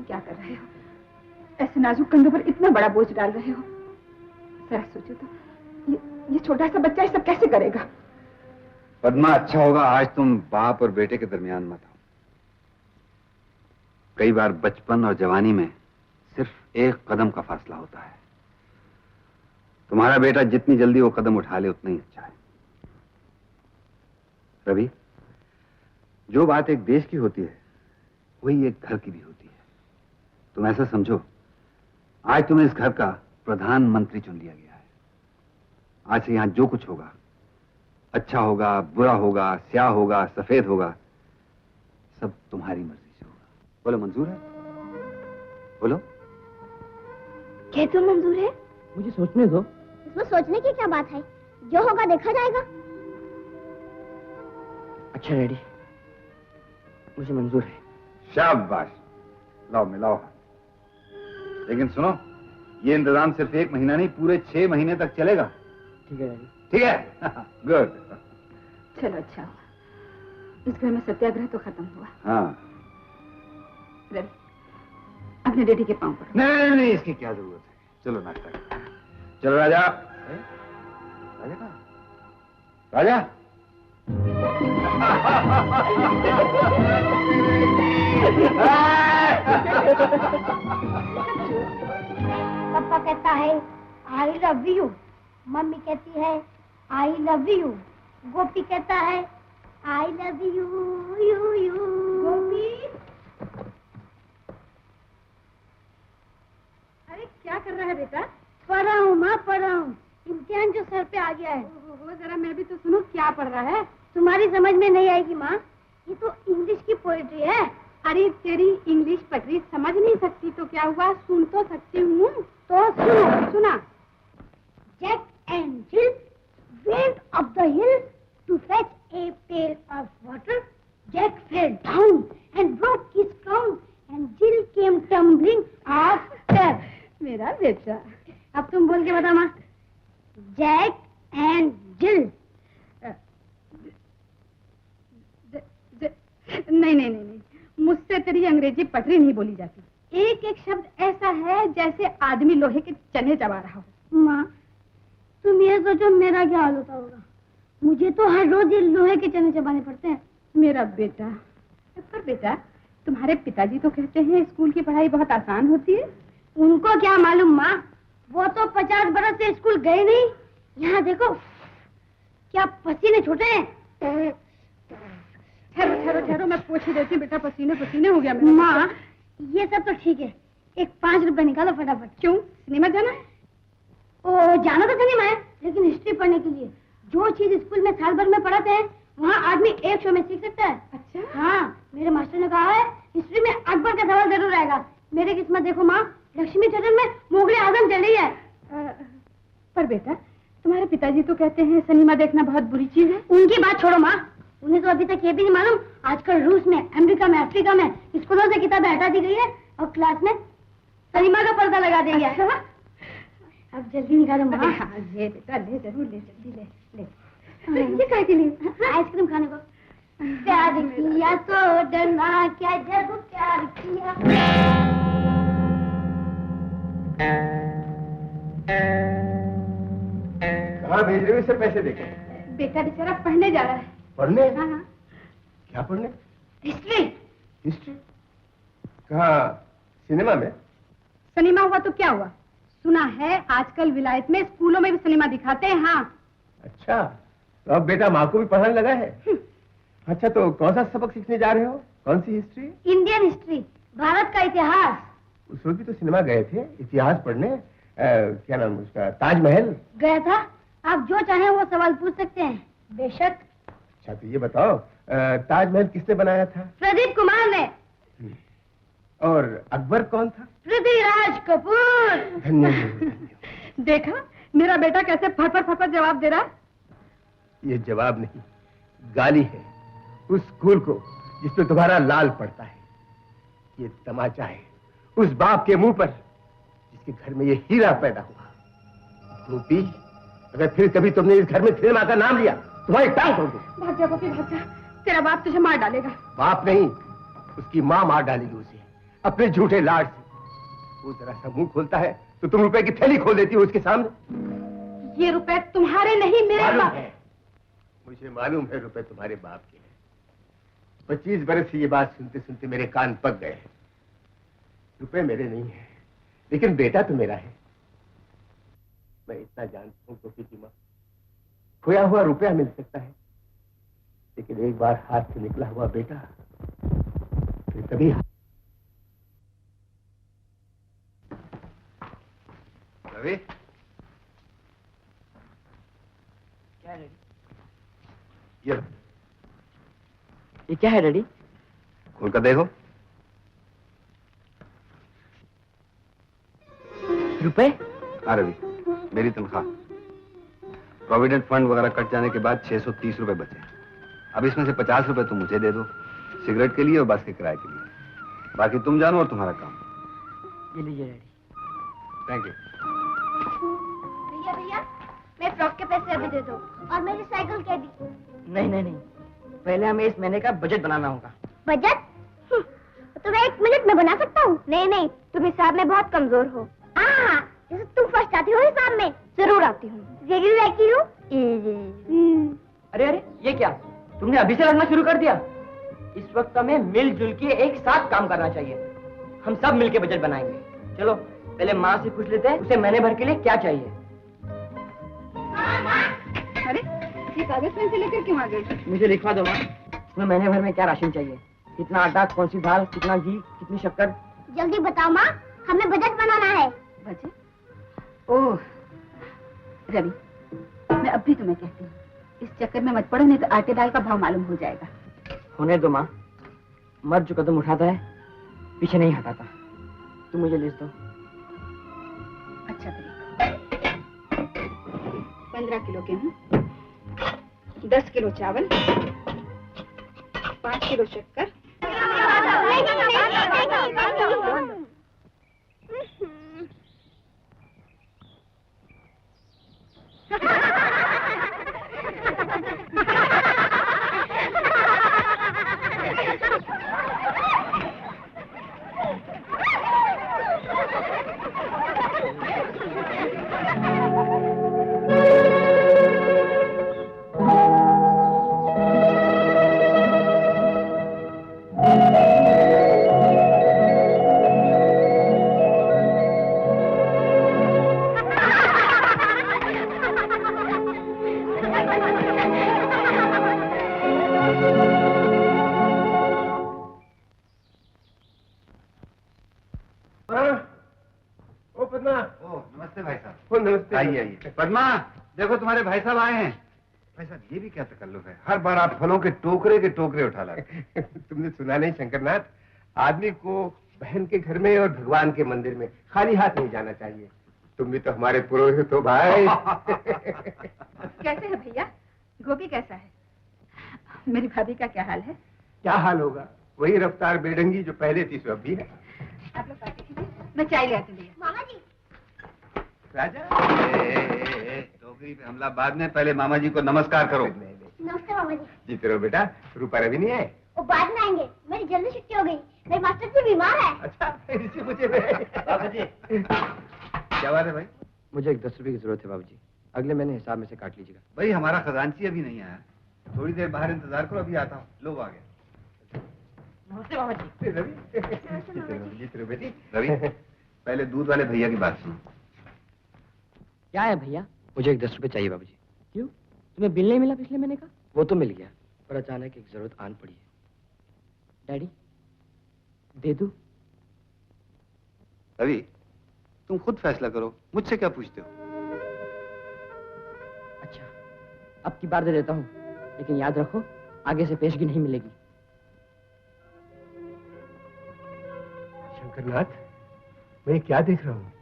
तुम क्या कर रहे हो? ऐसे नाजुक कंधों पर इतना बड़ा बोझ डाल रहे हो। जरा सोचो तो, ये छोटा सा बच्चा ये सब कैसे करेगा? पद्मा, अच्छा होगा आज तुम बाप और बेटे के दरमियान मत आओ। कई बार बचपन और जवानी में सिर्फ एक कदम का फासला होता है। तुम्हारा बेटा जितनी जल्दी वो कदम उठा ले उतना ही अच्छा है। रवि, जो बात एक देश की होती है वही एक घर की भी होती है। तुम ऐसा समझो, आज तुम्हें इस घर का प्रधानमंत्री चुन लिया गया है। आज से यहां जो कुछ होगा, अच्छा होगा, बुरा होगा, स्याह होगा, सफेद होगा, सब तुम्हारी मर्जी से होगा। बोलो, मंजूर है? बोलो। क्या तो मंजूर है? मुझे सोचने दो। इसमें सोचने की क्या बात है? जो होगा देखा जाएगा। अच्छा डैडी, मुझे मंजूर है। शाबाश, लाओ मिलाओ। लेकिन सुनो, ये इंतजाम सिर्फ 1 महीना नहीं, पूरे 6 महीने तक चलेगा। ठीक है डैडी। ठीक है? गुड। चलो अच्छा हुआ, इस घर में सत्याग्रह तो खत्म हुआ। हाँ। रवि, अपने डैडी के पांव पड़ो। नहीं नहीं, इसकी क्या जरूरत है। चलो नाश्ता करो। चलो राजा। राजा कहाँ? राजा। पापा कहता है आई लव यू, मम्मी कहती है आई लव यू, गोपी कहता है I love you you you. Gopi, अरे क्या कर रहा है बेटा? पढ़ रहा हूँ माँ, पढ़ रहा हूँ। इम्तिहान जो सर पे आ गया है। वो जरा मैं भी तो सुनो, क्या पढ़ रहा है? तुम्हारी समझ में नहीं आएगी माँ, ये तो इंग्लिश की पोएट्री है। अरे तेरी इंग्लिश पटरी समझ नहीं सकती तो क्या हुआ, सुन तो सकती हूँ। तो सुनो। सुना। Jack and Jill went up the hill to fetch a pail of water. Jack fell down and broke his crown, and Jill came tumbling after. मेरा बेटा। अब तुम बोल के बता माँ। Jack and Jill. नहीं नहीं नहीं नहीं, मुझसे तेरी अंग्रेजी पटरी नहीं बोली जाती। एक एक शब्द ऐसा है जैसे आदमी लोहे के चने चबा रहा हो। माँ, तुम ये सोचो मेरा क्या हाल होता होगा। मुझे तो हर रोज ये लोहे के चने चबाने पड़ते हैं। मेरा बेटा। पर बेटा, तुम्हारे पिताजी तो कहते हैं स्कूल की पढ़ाई बहुत आसान होती है। उनको क्या मालूम माँ, वो तो 50 बरस से स्कूल गए नहीं। यहाँ देखो क्या पसीने छूटे हैं। ठहरो ठहरो ठहरो, मैं पूछ ही देती हूँ बेटा, पसीने पसीने हो गया मेरा। माँ, ये सब तो ठीक है, एक 5 रुपए निकालो फटाफट। क्यों, सिनेमा जाना है? ओ जाना तो सिनेमा है, लेकिन हिस्ट्री पढ़ने के लिए जो चीज स्कूल में साल भर में पढ़ाते हैं वहाँ आदमी एक शो में सीख सकता है। अच्छा। हाँ, मेरे मास्टर ने कहा है हिस्ट्री में अकबर का सवाल जरूर आएगा। मेरी किस्मत देखो माँ, लक्ष्मी चरण में मुगले आजम चल रही है। पर बेटा, तुम्हारे पिताजी तो कहते हैं सिनेमा देखना बहुत बुरी चीज है। उनकी बात छोड़ो माँ, उन्हें तो अभी तक ये भी नहीं मालूम आजकल रूस में, अमेरिका में, अफ्रीका में स्कूलों से किताबें हटा दी गई है और क्लास में सिनेमा का पर्दा लगा दिया है। अच्छा? अब जल्दी निकालो माँ। हाँ, ये बेटा ले, जरूर ले, जल्दी ले। ये काय के लिए? आइसक्रीम खाने को। प्यार किया तो डरना क्या, जब प्यार किया। कहाँ भेज रहे हो इसे पैसे देके? बेटा बेचारा पढ़ने जा रहा है। पढ़ने? हाँ हाँ। क्या पढ़ने? हिस्ट्री। हिस्ट्री? कहाँ, सिनेमा में? सिनेमा हुआ तो क्या हुआ, सुना है आजकल विलायत में स्कूलों में भी सिनेमा दिखाते हैं। हाँ। अच्छा, तो अब बेटा माँ को भी पढ़ाने लगा है। अच्छा, तो कौन सा सबक सीखने जा रहे हो? कौन सी हिस्ट्री? इंडियन हिस्ट्री, भारत का इतिहास। उस वक्त भी तो सिनेमा गए थे इतिहास पढ़ने। क्या नाम उसका, ताजमहल गया था। आप जो चाहें वो सवाल पूछ सकते हैं। बेशक। अच्छा, तो ये बताओ ताजमहल किसने बनाया था? प्रदीप कुमार ने। और अकबर कौन था? पृथ्वीराज कपूर। धन्यवाद। देखा मेरा बेटा कैसे फटफट फटफट जवाब दे रहा है। ये जवाब नहीं, गाली है उस स्कूल को जिसमें तुम्हारा लाल पड़ता है। ये तमाचा है उस बाप के मुंह पर जिसके घर में ये हीरा पैदा हुआ। गोपी, अगर फिर कभी तुमने इस घर में सिनेमा का नाम लिया तुम्हारी टांग तोड़ दूं। भाग जा गोपी, भाग जा, तेरा बाप तुझे मार डालेगा। बाप नहीं, उसकी माँ मार डालेगी उसे। अपने झूठे लाड से। वो जरा सा मुंह खोलता है तो तुम रुपए की थैली खोल देती हो उसके सामने। ये रुपए तुम्हारे नहीं, मेरे मालूम बाप। है, मुझे मालूम है रुपए तुम्हारे बाप के हैं। 25 बरस से ये बात सुनते सुनते मेरे कान पक गए। रुपए मेरे नहीं है, लेकिन बेटा तो मेरा है। मैं इतना जानता हूँ गोपी की माँ, खोया हुआ रुपया मिल सकता है, लेकिन एक बार हाथ से निकला हुआ बेटा फिर कभी। रवि, क्या है डैडी? ये क्या है डैडी? खोल कर देखो। रुपए? हाँ रवि, मेरी तनख्वाह। प्रोविडेंट फंड वगैरह कट जाने के बाद 630 रुपए बचे। अब इसमें से 50 रुपए तुम मुझे दे दो, सिगरेट के लिए और बस के किराए के लिए। बाकी तुम जानो और तुम्हारा काम। ये लीजिए डैडी। Thank you. भैया भैया, मेरे फ्रॉक के पैसे अभी दे दो और मेरी साइकिल के भी। नहीं नहीं नहीं, पहले हमें इस महीने का बजट बनाना होगा। बजट? तो मैं 1 मिनट में बना सकता हूँ। नहीं नहीं, तुम हिसाब में बहुत कमजोर हो। जैसे तुम फर्स्ट आती हो हिसाब में। जरूर आती हूँ, जरूर आती हूँ। अरे अरे, ये क्या, तुमने अभी से लड़ना शुरू कर दिया? इस वक्त हमें मिलजुल के एक साथ काम करना चाहिए। हम सब मिलके बजट बनाएंगे। चलो पहले माँ से पूछ लेते हैं उसे महीने भर के लिए क्या चाहिए। अरे ये कागज पेन से लेकर क्यों आ गए? मुझे लिखवा दो माँ, तुम्हें महीने भर में क्या राशन चाहिए, कितना आटा, कौन सी दाल, कितना घी, कितनी शक्कर। जल्दी बताओ माँ, हमें बजट बनाना है। बजट? ओह रवि, मैं अब भी तुम्हें कहती हूँ, इस चक्कर में मत पड़ो, नहीं तो आटे दाल का भाव मालूम हो जाएगा। होने दो माँ, मर्द जो कदम उठाता है पीछे नहीं हटाता। तुम मुझे लिस्ट दो। अच्छा तरीका। 15 किलो गेहूँ, 10 किलो चावल, 5 किलो शक्कर। नमस्ते भाई साहब। नमस्ते। आइए आइए। पद्मा, देखो तुम्हारे भाई साहब आए हैं। भाई साहब, ये भी क्या तकल्लुफ है, हर बार आप फलों के टोकरे उठा लाते। तुमने सुना नहीं शंकरनाथ, आदमी को बहन के घर में और भगवान के मंदिर में खाली हाथ नहीं जाना चाहिए। तुम भी तो हमारे पुरोहित हो भाई। कैसे है भैया? गोपी कैसा है? मेरी भाभी का क्या हाल है? क्या हाल होगा, वही रफ्तार बेढंगी जो पहले थी सो अब भी है। आप लोग बातें कीजिए, मैं चाय ले आती हूँ भैया। मामा जी। राजा। टोकरी पे हमला बाद में, पहले मामा जी को नमस्कार करो। नमस्ते मामा जी। जीते रहो बेटा। रूपा रवि नहीं आए? वो बाद में आएंगे, मेरी जल्दी छुट्टी हो गई। मेरे मास्टर जी बीमार है। अच्छा, इसी मुझे बाबा जी। क्या बात है भाई? मुझे एक 10 रुपए की जरूरत है बाबूजी, अगले महीने हिसाब में से काट लीजिएगा। भाई हमारा खजांची अभी नहीं आया, थोड़ी देर बाहर इंतजार करो, अभी आता हूँ। लो आ गया। नमस्ते बाबा जी। रवि। जीते रहो बेटी। रवि, पहले दूध वाले भैया की बात सुनो। क्या है भैया? मुझे एक 10 रुपए चाहिए बाबूजी। क्यों, तुम्हें बिल नहीं मिला पिछले महीने का? वो तो मिल गया, पर अचानक एक जरूरत आन पड़ी है। डैडी, दे दूं? रवि, तुम खुद फैसला करो, मुझसे क्या पूछते हो? अच्छा, अब की बार दे देता हूँ, लेकिन याद रखो आगे से पेशगी नहीं मिलेगी। शंकरनाथ, मैं क्या देख रहा हूँ?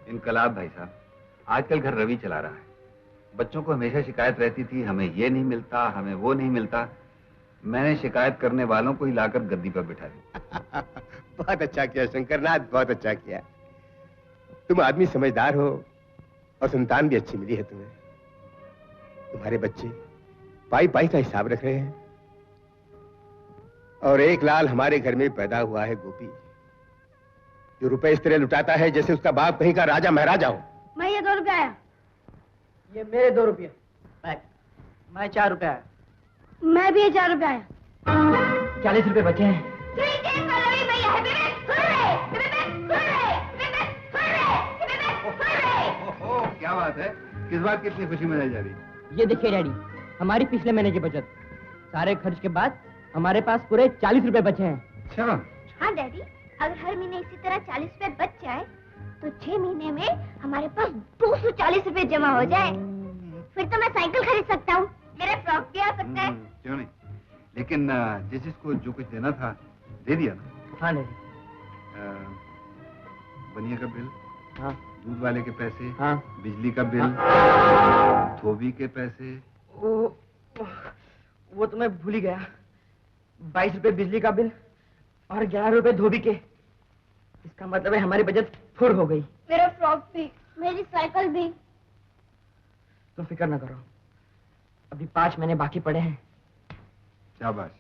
इनकलाब भाई साहब, आजकल घर रवि चला रहा है। बच्चों को हमेशा शिकायत रहती थी, हमें ये नहीं मिलता, हमें वो नहीं मिलता। मैंने शिकायत करने वालों को ही लाकर गद्दी पर बिठा दिया। बहुत अच्छा किया शंकरनाथ, बहुत अच्छा किया। तुम आदमी समझदार हो और संतान भी अच्छी मिली है तुम्हें। तुम्हारे बच्चे पाई पाई का हिसाब रख रहे हैं और एक लाल हमारे घर में पैदा हुआ है गोपी, जो रुपए इस तरह लुटाता है जैसे उसका बाप कहीं का राजा महाराजा हो। मैं ये 2 रुपए आया। ये मेरे 2 रुपये। मैं 4 रुपये आया। मैं भी 4 रुपए आया। 40 रुपये बचे हैं। क्या बात है, किस बात की इतनी खुशी मनाई जा रही है? ये देखिए डैडी, हमारी पिछले महीने की बचत, सारे खर्च के बाद हमारे पास पूरे 40 रुपए बचे हैं। अच्छा। हाँ डैडी, अगर हर महीने इसी तरह 40 रुपए बच जाए तो 6 महीने में हमारे पास 240 रुपए जमा हो जाए। फिर तो मैं साइकिल खरीद सकता हूँ, मेरे फ्रॉक भी आ सकता है। क्यों नहीं, लेकिन जिसको जो कुछ देना था दे दिया ना? हाँ डैडी। बनिया का बिल, हाँ। दूध वाले के पैसे, हाँ। बिजली का बिल, धोबी के पैसे। वो तो मैं भूल ही गया। 22 रुपए बिजली का बिल और 11 रुपए धोबी के। इसका मतलब है हमारी बचत फुर हो गई। मेरा फ्रॉक भी, मेरी साइकिल भी। तुम फिक्र ना करो, अभी 5 महीने बाकी पड़े हैं। शाबाश।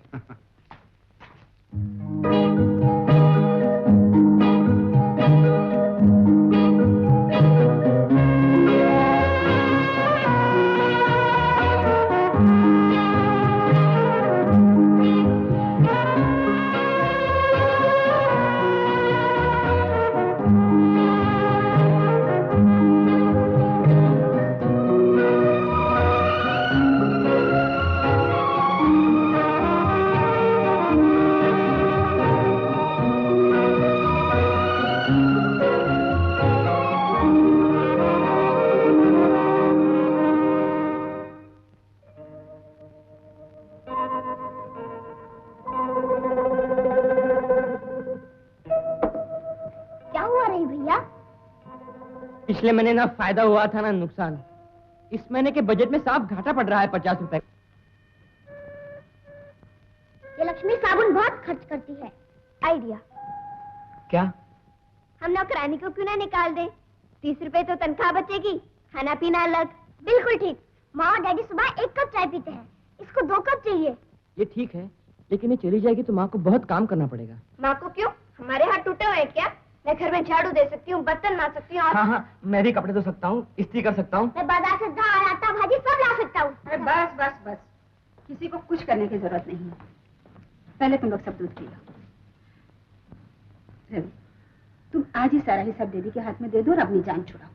पिछले महीने ना फायदा हुआ था ना नुकसान। इस महीने के बजट में साफ घाटा पड़ रहा है 50 रुपए। ये लक्ष्मी साबुन बहुत खर्च करती है। आइडिया। क्या? हम नौकरानी को क्यों ना निकाल दें? 30 रुपए तो तनख्वाह बचेगी, खाना पीना अलग। बिल्कुल ठीक। माँ और डैडी सुबह 1 कप चाय पीते हैं, इसको 2 कप चाहिए। ये ठीक है, लेकिन ये चली जाएगी तो माँ को बहुत काम करना पड़ेगा। माँ को क्यों? हमारे हाथ टूटे हुए हैं क्या? मैं घर में झाड़ू दे सकती हूँ, बर्तन मार सकती हूँ। हाँ, मैं भी कपड़े धो सकता हूँ, इस्त्री कर सकता हूँ। मैं बाजार से दाल, आटा, भाजी सब ला सकता हूँ। अरे बस बस बस, किसी को कुछ करने की जरूरत नहीं है। पहले तुम लोग सब दूध पी लो। रवि, तुम आज ही सारा हिसाब दीदी के हाथ में दे दो और अपनी जान छुड़ाओ।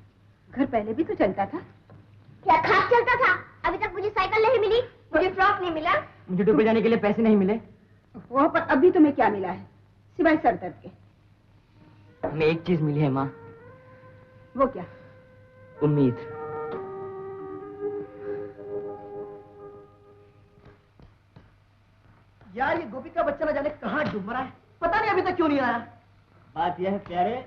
घर पहले भी तो चलता था। क्या खास चलता था? अभी तक मुझे साइकिल नहीं मिली, मुझे फ्रॉक नहीं मिला, मुझे डूबे जाने के लिए पैसे नहीं मिले। वो पर अभी तुम्हें क्या मिला है सिवाय सर दर्द के? हमें एक चीज मिली है माँ। वो क्या? उम्मीद। यार ये गोपी का बच्चा न जाने कहाँ डूब रहा है, पता नहीं अभी तक क्यों नहीं आया। बात यह है प्यारे,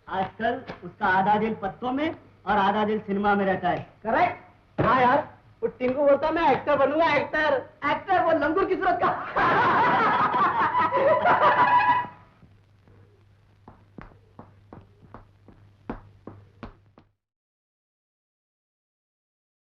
आजकल उसका आधा दिल पत्तों में और आधा दिल सिनेमा में रहता है। करेक्ट। हाँ यार, वो टिंकू बोलता मैं एक्टर बनूंगा, एक्टर। एक्टर वो लंगूर की सूरत का।